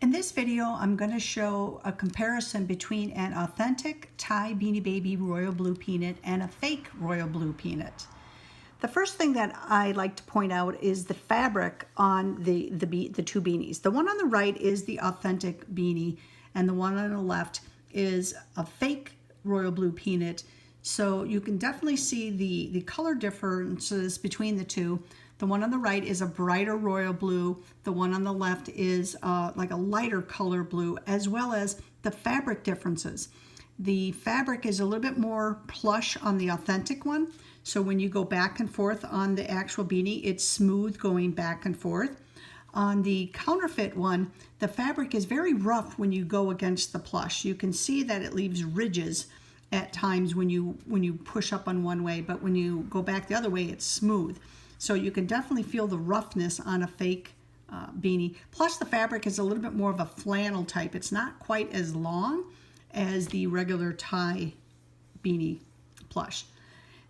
In this video, I'm going to show a comparison between an authentic Thai Beanie Baby Royal Blue Peanut and a fake Royal Blue Peanut. The first thing that I like to point out is the fabric on the two beanies. The one on the right is the authentic beanie, and the one on the left is a fake Royal Blue Peanut. So you can definitely see the color differences between the two. The one on the right is a brighter royal blue. The one on the left is like a lighter color blue, as well as the fabric differences. The fabric is a little bit more plush on the authentic one. So when you go back and forth on the actual beanie, it's smooth going back and forth. On the counterfeit one, the fabric is very rough when you go against the plush. You can see that it leaves ridges at times when you push up on one way, but when you go back the other way, it's smooth. So you can definitely feel the roughness on a fake beanie. Plus the fabric is a little bit more of a flannel type. It's not quite as long as the regular Thai beanie plush.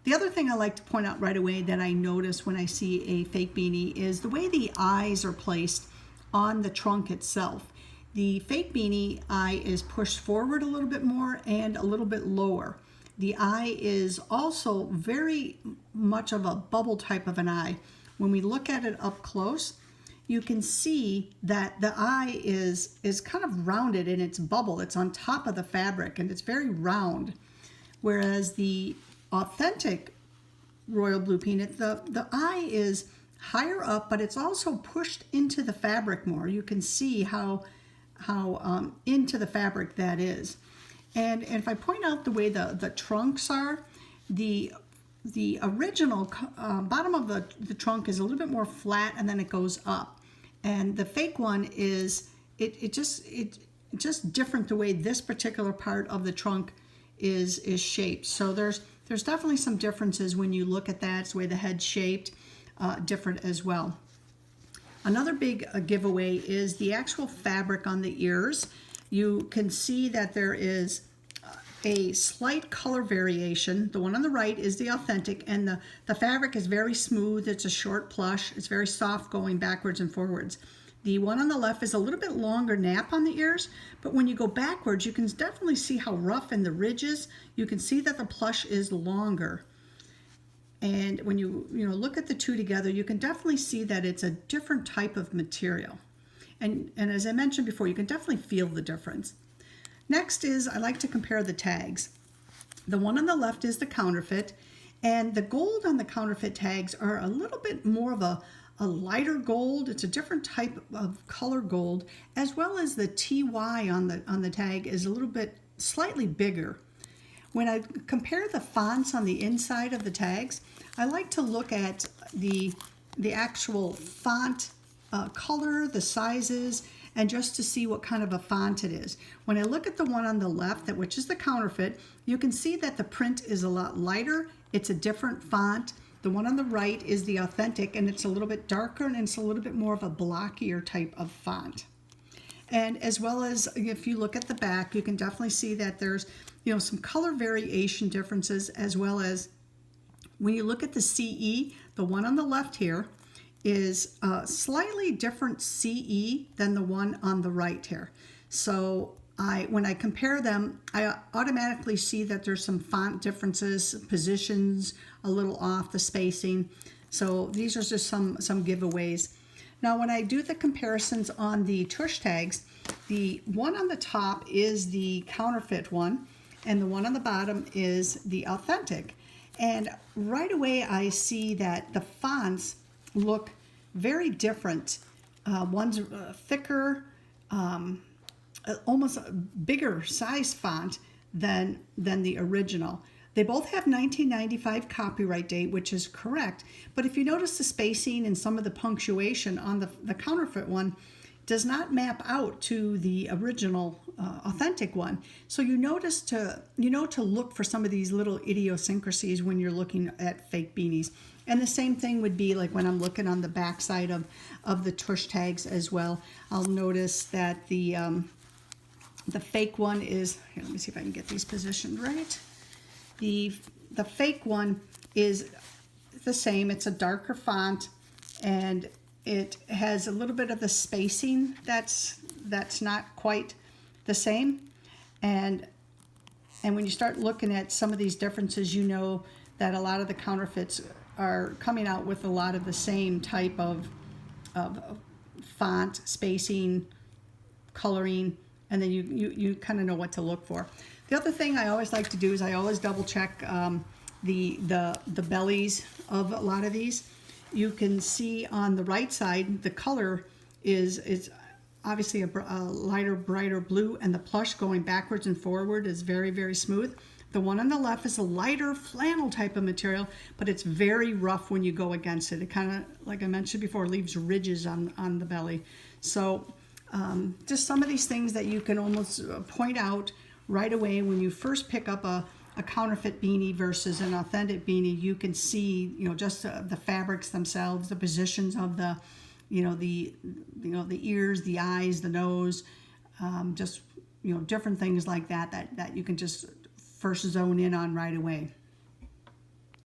The other thing I like to point out right away that I notice when I see a fake beanie is the way the eyes are placed on the trunk itself. The fake beanie eye is pushed forward a little bit more and a little bit lower. The eye is also very much of a bubble type of an eye. When we look at it up close, you can see that the eye is kind of rounded in its bubble. It's on top of the fabric and it's very round. Whereas the authentic Royal Blue Peanut, the eye is higher up, but it's also pushed into the fabric more. You can see how into the fabric that is. And if I point out the way the trunks are, the original bottom of the trunk is a little bit more flat and then it goes up. And the fake one is, it's just different the way this particular part of the trunk is shaped. So there's definitely some differences when you look at that. It's the way the head's shaped, different as well. Another big giveaway is the actual fabric on the ears. You can see that there is a slight color variation. The one on the right is the authentic, and the fabric is very smooth. It's a short plush. It's very soft going backwards and forwards. The one on the left is a little bit longer nap on the ears, but when you go backwards, you can definitely see how rough in the ridges. You can see that the plush is longer. And when you look at the two together, you can definitely see that it's a different type of material. And as I mentioned before, you can definitely feel the difference. Next is, I like to compare the tags. The one on the left is the counterfeit, and the gold on the counterfeit tags are a little bit more of a lighter gold. It's a different type of color gold, as well as the TY on the tag is a little bit slightly bigger. When I compare the fonts on the inside of the tags, I like to look at the actual font color, the sizes, and just to see what kind of a font it is. When I look at the one on the left, which is the counterfeit, you can see that the print is a lot lighter. It's a different font. The one on the right is the authentic, and it's a little bit darker and it's a little bit more of a blockier type of font. And as well as if you look at the back, you can definitely see that there's some color variation differences, as well as when you look at the CE, the one on the left here is a slightly different CE than the one on the right here. So when I compare them, I automatically see that there's some font differences, positions a little off, the spacing. So these are just some giveaways. Now when I do the comparisons on the tush tags, the one on the top is the counterfeit one, and the one on the bottom is the authentic. And right away I see that the fonts look very different. One's thicker, almost a bigger size font than the original. They both have 1995 copyright date, which is correct. But if you notice the spacing and some of the punctuation on the counterfeit one does not map out to the original authentic one. So you know to look for some of these little idiosyncrasies when you're looking at fake beanies. And the same thing would be like when I'm looking on the back side of the tush tags as well. I'll notice that the fake one is, here, let me see if I can get these positioned right. The fake one is the same. It's a darker font, and it has a little bit of the spacing that's that's not quite the same. And when you start looking at some of these differences, you know that a lot of the counterfeits are coming out with a lot of the same type of font, spacing, coloring, and then you kind of know what to look for. The other thing I always like to do is I always double check the bellies of a lot of these. You can see on the right side the color is obviously a lighter, brighter blue, and the plush going backwards and forward is very, very smooth. The one on the left is a lighter flannel type of material, but it's very rough when you go against it. It kind of, like I mentioned before, leaves ridges on the belly. So just some of these things that you can almost point out right away when you first pick up a counterfeit beanie versus an authentic beanie. You can see, just the fabrics themselves, the positions of the ears, the eyes, the nose, just different things like that you can just first zone in on right away.